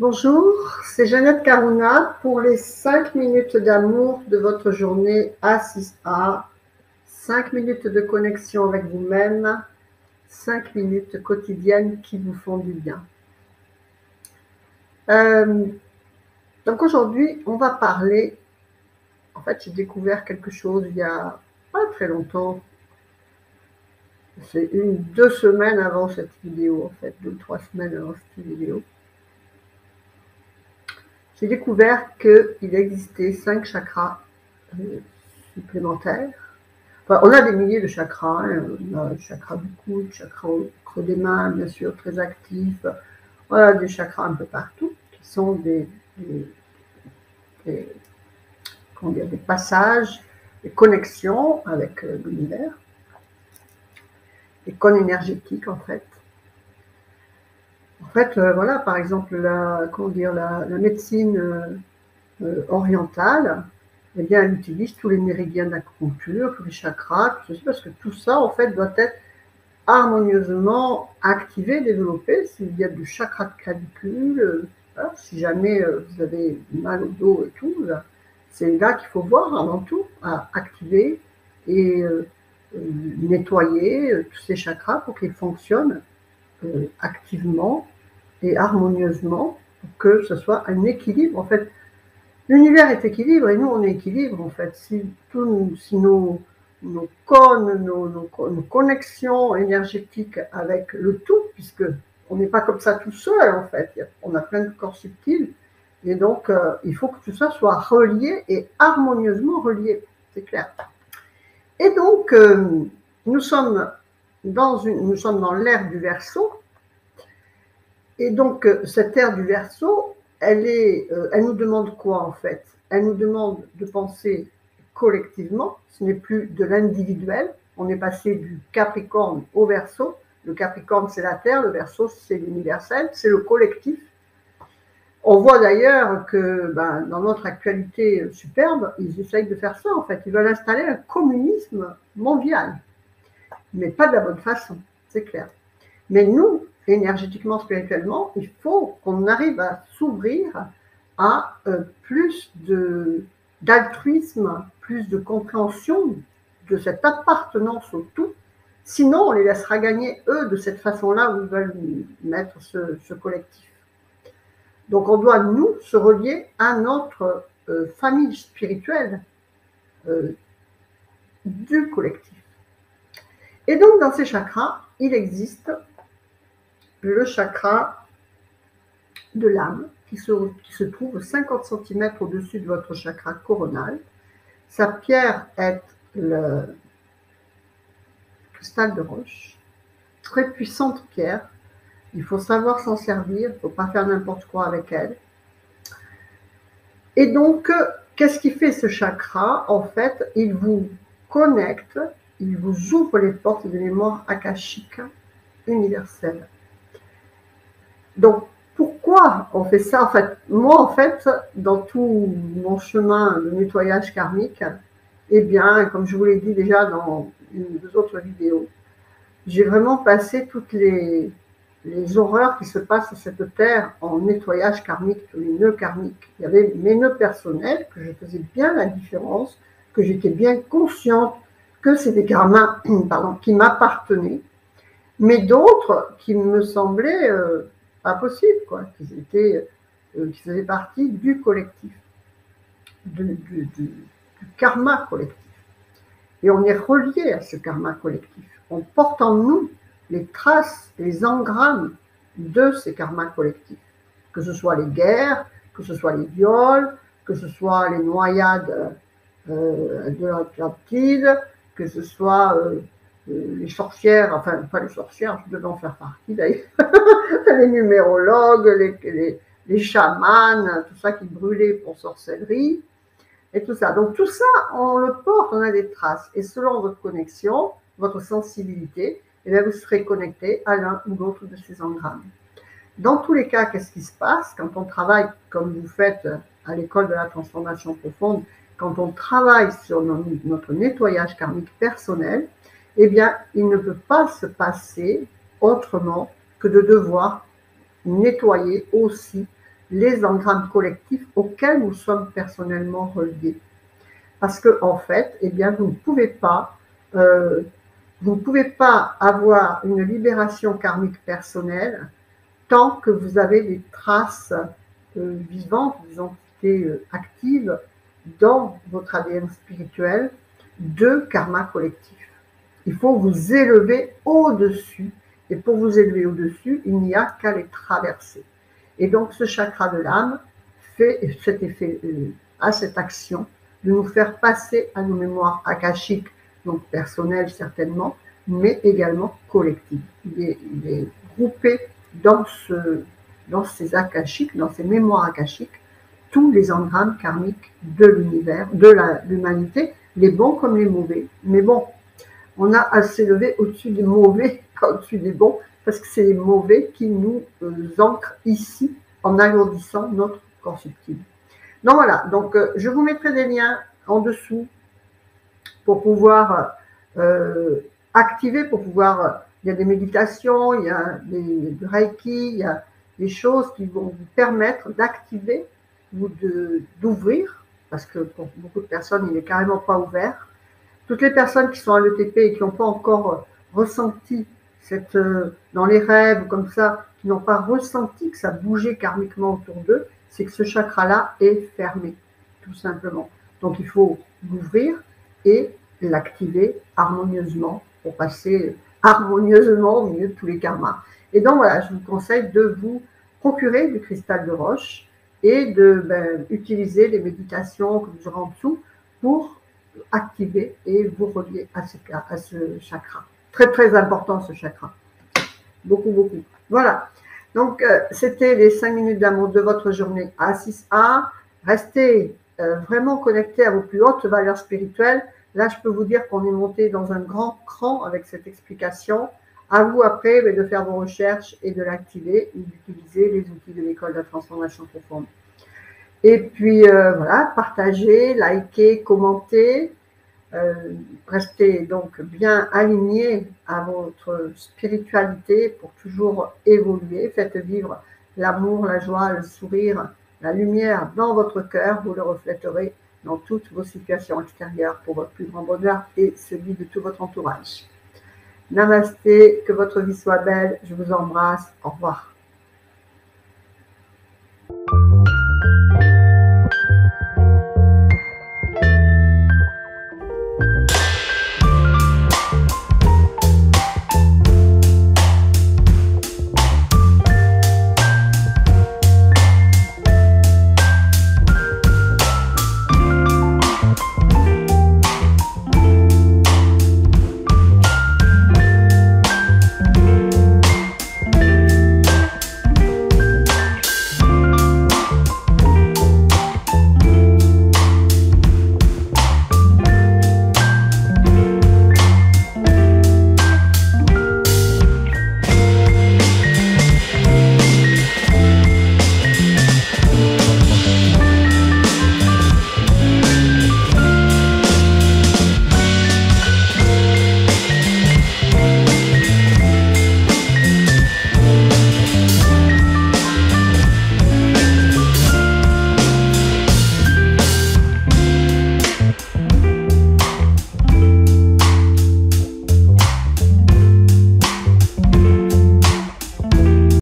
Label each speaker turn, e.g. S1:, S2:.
S1: Bonjour, c'est Jeannette Karuna pour les 5 minutes d'amour de votre journée A6A, 5 minutes de connexion avec vous-même, 5 minutes quotidiennes qui vous font du bien. Donc aujourd'hui, on va parler, en fait j'ai découvert quelque chose il y a pas très longtemps, c'est 2 semaines avant cette vidéo en fait, 2 ou 3 semaines avant cette vidéo. J'ai découvert qu'il existait 5 chakras supplémentaires. Enfin, on a des milliers de chakras, hein. On a le chakra du coude, le chakra au creux des mains, bien sûr, très actif. On a des chakras un peu partout, qui sont des passages, des connexions avec l'univers, des cônes énergétiques en fait. Voilà, par exemple, la médecine orientale, eh bien, elle utilise tous les méridiens d'acupuncture, tous les chakras, tout ceci, parce que tout ça, en fait, doit être harmonieusement activé, développé. S'il y a du chakra de clavicule, voilà, si jamais vous avez mal au dos et tout, c'est là qu'il faut voir avant tout, à activer et nettoyer tous ces chakras pour qu'ils fonctionnent activement et harmonieusement, pour que ce soit un équilibre. En fait, l'univers est équilibre et nous, on est équilibre, en fait. Si nos cônes, nos connexions énergétiques avec le tout, puisque on n'est pas comme ça tout seul, en fait. On a plein de corps subtils. Et donc, il faut que tout ça soit relié et harmonieusement relié. C'est clair. Et donc, nous sommes dans l'ère du Verseau. Et donc, cette ère du Verseau, elle nous demande quoi en fait? Elle nous demande de penser collectivement, ce n'est plus de l'individuel, on est passé du Capricorne au Verseau. Le Capricorne c'est la Terre, le Verseau c'est l'universel, c'est le collectif. On voit d'ailleurs que dans notre actualité superbe, ils essayent de faire ça en fait, ils veulent installer un communisme mondial, mais pas de la bonne façon, c'est clair. Mais nous, énergétiquement, spirituellement, il faut qu'on arrive à s'ouvrir à plus d'altruisme, plus de compréhension de cette appartenance au tout. Sinon, on les laissera gagner, eux, de cette façon-là où ils veulent mettre ce collectif. Donc, on doit, nous, se relier à notre famille spirituelle du collectif. Et donc, dans ces chakras, il existe le chakra de l'âme qui se trouve 50 cm au-dessus de votre chakra coronal. Sa pierre est le cristal de roche, très puissante pierre. Il faut savoir s'en servir, il ne faut pas faire n'importe quoi avec elle. Et donc, qu'est-ce qui fait ce chakra? En fait, il vous connecte, il vous ouvre les portes des mémoires akashiques universelles. Donc, pourquoi on fait ça? En fait, moi, dans tout mon chemin de nettoyage karmique, eh bien, comme je vous l'ai dit déjà dans une des autres vidéos, j'ai vraiment passé toutes les horreurs qui se passent sur cette terre en nettoyage karmique, tous les nœuds karmiques. Il y avait mes nœuds personnels, que je faisais bien la différence, que j'étais bien consciente que c'était des karmas qui m'appartenaient, mais d'autres qui me semblaient pas possible, quoi, qui faisaient partie du collectif, du karma collectif. Et on est relié à ce karma collectif. On porte en nous les traces, les engrammes de ces karmas collectifs. Que ce soit les guerres, que ce soit les viols, que ce soit les noyades de l'Atlantide, que ce soit les sorcières, enfin pas les sorcières, je devais en faire partie d'ailleurs, les numérologues, les chamans, tout ça qui brûlait pour sorcellerie, et tout ça. Donc tout ça, on le porte, on a des traces. Et selon votre connexion, votre sensibilité, eh bien, vous serez connecté à l'un ou l'autre de ces engrammes. Dans tous les cas, qu'est-ce qui se passe quand on travaille, comme vous faites à l'école de la transformation profonde, quand on travaille sur notre nettoyage karmique personnel, eh bien, il ne peut pas se passer autrement que de devoir nettoyer aussi les engrammes collectifs auxquels nous sommes personnellement reliés. Parce que, en fait, eh bien, vous ne pouvez pas avoir une libération karmique personnelle tant que vous avez des traces vivantes, des entités actives dans votre ADN spirituel de karma collectif. Il faut vous élever au-dessus. Et pour vous élever au-dessus, il n'y a qu'à les traverser. Et donc, ce chakra de l'âme fait cet effet, a cette action de nous faire passer à nos mémoires akashiques, donc personnelles certainement, mais également collectives. Il est groupé dans ces akashiques, dans ces mémoires akashiques, tous les engrammes karmiques de l'univers, de l'humanité, les bons comme les mauvais. Mais bon, on a à s'élever au-dessus des mauvais, pas au-dessus des bons, parce que c'est les mauvais qui nous ancrent ici en alourdissant notre corps subtil. Donc voilà, donc je vous mettrai des liens en dessous pour pouvoir activer, il y a des méditations, il y a des reiki, il y a des choses qui vont vous permettre d'activer ou d'ouvrir, parce que pour beaucoup de personnes, il n'est carrément pas ouvert. Toutes les personnes qui sont à l'ETP et qui n'ont pas encore ressenti dans les rêves comme ça, qui n'ont pas ressenti que ça bougeait karmiquement autour d'eux, c'est que ce chakra-là est fermé, tout simplement. Donc il faut l'ouvrir et l'activer harmonieusement pour passer harmonieusement au milieu de tous les karmas. Et donc voilà, je vous conseille de vous procurer du cristal de roche et utiliser les méditations que vous aurez en dessous pour activer et vous relier à ce chakra. Très très important ce chakra. Beaucoup, beaucoup. Voilà. Donc, c'était les 5 minutes d'amour de votre journée à 6A. Restez vraiment connectés à vos plus hautes valeurs spirituelles. Là, je peux vous dire qu'on est monté dans un grand cran avec cette explication. À vous après de faire vos recherches et de l'activer ou d'utiliser les outils de l'école de la transformation profonde. Et puis, voilà, partagez, likez, commentez. Restez donc bien alignés à votre spiritualité pour toujours évoluer. Faites vivre l'amour, la joie, le sourire, la lumière dans votre cœur. Vous le reflèterez dans toutes vos situations extérieures pour votre plus grand bonheur et celui de tout votre entourage. Namasté, que votre vie soit belle. Je vous embrasse. Au revoir.